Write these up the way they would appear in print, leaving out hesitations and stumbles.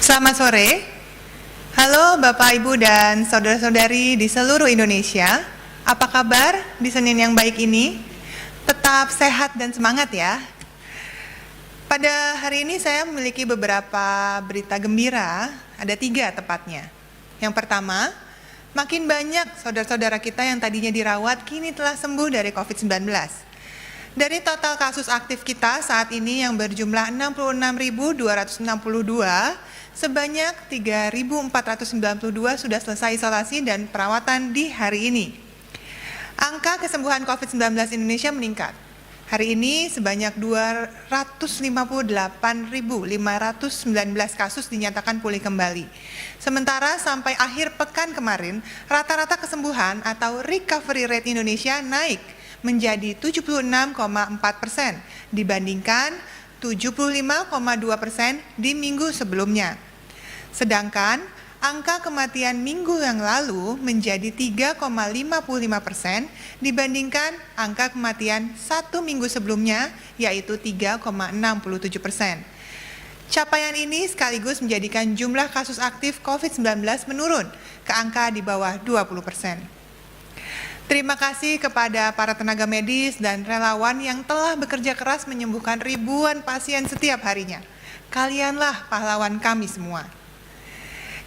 Selamat sore. Halo Bapak, Ibu, dan saudara-saudari di seluruh Indonesia. Apa kabar di Senin yang baik ini? Tetap sehat dan semangat ya. Pada hari ini saya memiliki beberapa berita gembira, ada 3 tepatnya. Yang pertama, makin banyak saudara-saudara kita yang tadinya dirawat kini telah sembuh dari COVID-19. Dari total kasus aktif kita saat ini yang berjumlah 66.262, sebanyak 3.492 sudah selesai isolasi dan perawatan di hari ini. Angka kesembuhan COVID-19 Indonesia meningkat. Hari ini sebanyak 258.519 kasus dinyatakan pulih kembali. Sementara sampai akhir pekan kemarin, rata-rata kesembuhan atau recovery rate Indonesia naik menjadi 76,4% dibandingkan 75,2% di minggu sebelumnya. Sedangkan angka kematian minggu yang lalu menjadi 3,55% dibandingkan angka kematian 1 minggu sebelumnya, yaitu 3,67%. Capaian ini sekaligus menjadikan jumlah kasus aktif COVID-19 menurun ke angka di bawah 20%. Terima kasih kepada para tenaga medis dan relawan yang telah bekerja keras menyembuhkan ribuan pasien setiap harinya. Kalianlah pahlawan kami semua.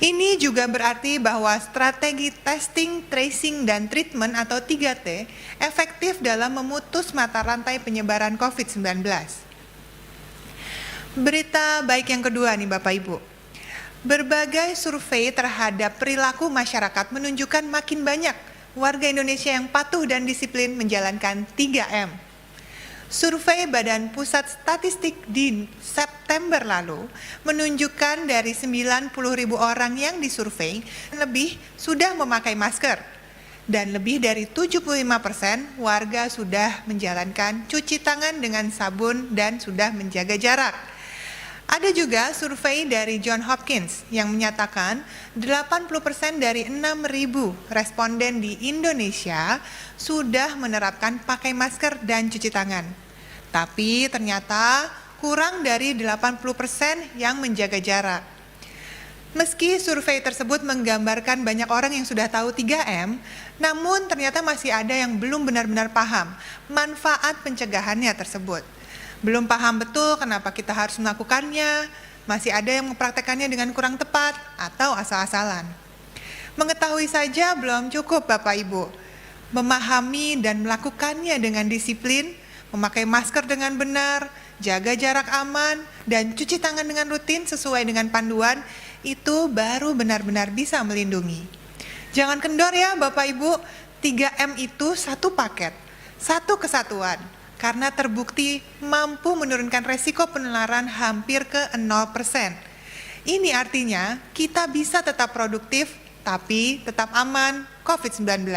Ini juga berarti bahwa strategi testing, tracing, dan treatment atau 3T efektif dalam memutus mata rantai penyebaran COVID-19. Berita baik yang kedua nih Bapak Ibu. Berbagai survei terhadap perilaku masyarakat menunjukkan makin banyak warga Indonesia yang patuh dan disiplin menjalankan 3M. Survei Badan Pusat Statistik di September lalu menunjukkan dari 90.000 orang yang disurvei, lebih sudah memakai masker. Dan lebih dari 75% warga sudah menjalankan cuci tangan dengan sabun dan sudah menjaga jarak. Ada juga survei dari Johns Hopkins yang menyatakan 80% dari 6.000 responden di Indonesia sudah menerapkan pakai masker dan cuci tangan. Tapi ternyata kurang dari 80% yang menjaga jarak. Meski survei tersebut menggambarkan banyak orang yang sudah tahu 3M, namun ternyata masih ada yang belum benar-benar paham manfaat pencegahannya tersebut. Belum paham betul kenapa kita harus melakukannya, masih ada yang mempraktekannya dengan kurang tepat atau asal-asalan. Mengetahui saja belum cukup Bapak Ibu. Memahami dan melakukannya dengan disiplin, memakai masker dengan benar, jaga jarak aman, dan cuci tangan dengan rutin sesuai dengan panduan, itu baru benar-benar bisa melindungi. Jangan kendor ya Bapak Ibu, 3M itu satu paket, satu kesatuan. Karena terbukti mampu menurunkan resiko penularan hampir ke 0%. Ini artinya kita bisa tetap produktif, tapi tetap aman COVID-19.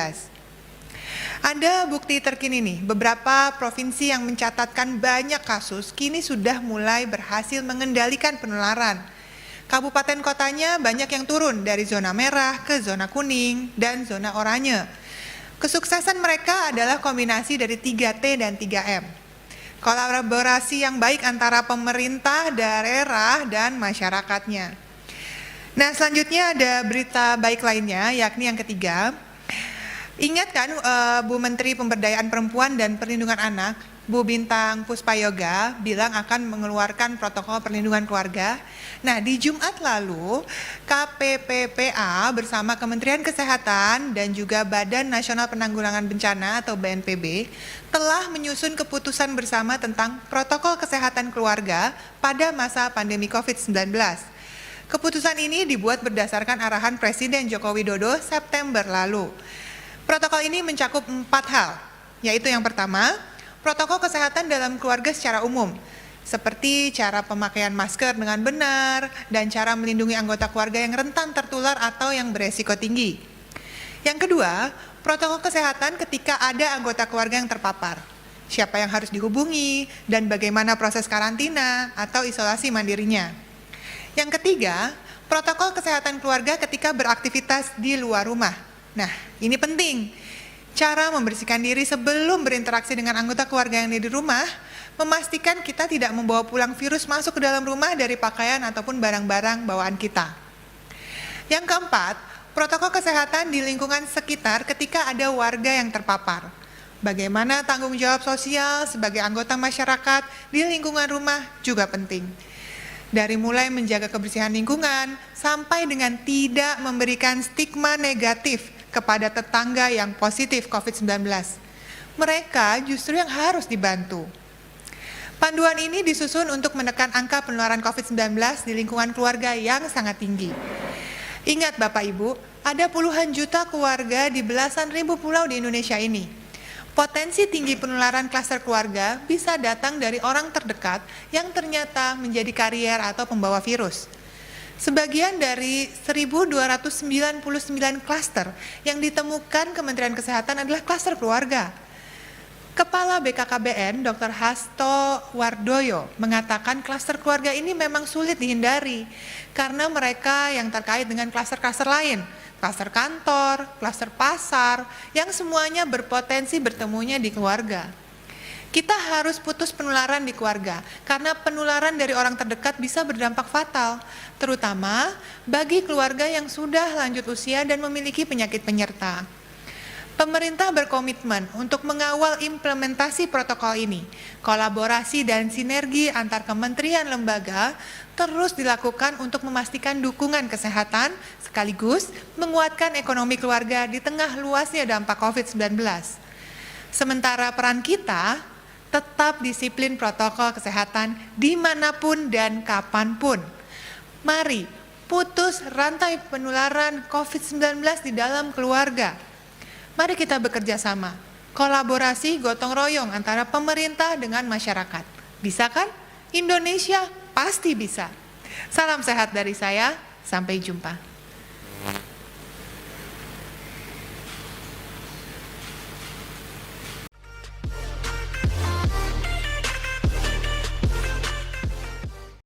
Ada bukti terkini nih, beberapa provinsi yang mencatatkan banyak kasus kini sudah mulai berhasil mengendalikan penularan. Kabupaten kotanya banyak yang turun dari zona merah ke zona kuning dan zona oranye. Kesuksesan mereka adalah kombinasi dari 3T dan 3M. Kolaborasi yang baik antara pemerintah, daerah, dan masyarakatnya. Nah, selanjutnya ada berita baik lainnya, yakni yang ketiga. Ingat kan Bu Menteri Pemberdayaan Perempuan dan Perlindungan Anak, Bu Bintang Puspayoga bilang akan mengeluarkan protokol perlindungan keluarga. Nah, di Jumat lalu KPPPA bersama Kementerian Kesehatan dan juga Badan Nasional Penanggulangan Bencana atau BNPB telah menyusun keputusan bersama tentang protokol kesehatan keluarga pada masa pandemi COVID-19. Keputusan ini dibuat berdasarkan arahan Presiden Joko Widodo September lalu. Protokol ini mencakup 4 hal, yaitu yang pertama, protokol kesehatan dalam keluarga secara umum, seperti cara pemakaian masker dengan benar dan cara melindungi anggota keluarga yang rentan tertular atau yang beresiko tinggi. Yang kedua, protokol kesehatan ketika ada anggota keluarga yang terpapar, siapa yang harus dihubungi dan bagaimana proses karantina atau isolasi mandirinya. Yang ketiga, protokol kesehatan keluarga ketika beraktivitas di luar rumah. Nah, ini penting. Cara membersihkan diri sebelum berinteraksi dengan anggota keluarga yang ada di rumah, memastikan kita tidak membawa pulang virus masuk ke dalam rumah dari pakaian ataupun barang-barang bawaan kita. Yang keempat, protokol kesehatan di lingkungan sekitar ketika ada warga yang terpapar. Bagaimana tanggung jawab sosial sebagai anggota masyarakat di lingkungan rumah juga penting. Dari mulai menjaga kebersihan lingkungan, sampai dengan tidak memberikan stigma negatif kepada tetangga yang positif COVID-19. Mereka justru yang harus dibantu. Panduan ini disusun untuk menekan angka penularan COVID-19 di lingkungan keluarga yang sangat tinggi. Ingat Bapak Ibu, ada puluhan juta keluarga di belasan ribu pulau di Indonesia ini. Potensi tinggi penularan klaster keluarga bisa datang dari orang terdekat yang ternyata menjadi karier atau pembawa virus. Sebagian dari 1.299 klaster yang ditemukan Kementerian Kesehatan adalah klaster keluarga. Kepala BKKBN, Dr. Hasto Wardoyo, mengatakan klaster keluarga ini memang sulit dihindari karena mereka yang terkait dengan klaster-klaster lain, klaster kantor, klaster pasar, yang semuanya berpotensi bertemunya di keluarga. Kita harus putus penularan di keluarga, karena penularan dari orang terdekat bisa berdampak fatal, terutama bagi keluarga yang sudah lanjut usia dan memiliki penyakit penyerta. Pemerintah berkomitmen untuk mengawal implementasi protokol ini. Kolaborasi dan sinergi antar kementerian lembaga terus dilakukan untuk memastikan dukungan kesehatan sekaligus menguatkan ekonomi keluarga di tengah luasnya dampak COVID-19. Sementara peran kita tetap disiplin protokol kesehatan dimanapun dan kapanpun. Mari putus rantai penularan COVID-19 di dalam keluarga. Mari kita bekerja sama, kolaborasi gotong royong antara pemerintah dengan masyarakat. Bisa kan? Indonesia pasti bisa. Salam sehat dari saya, sampai jumpa.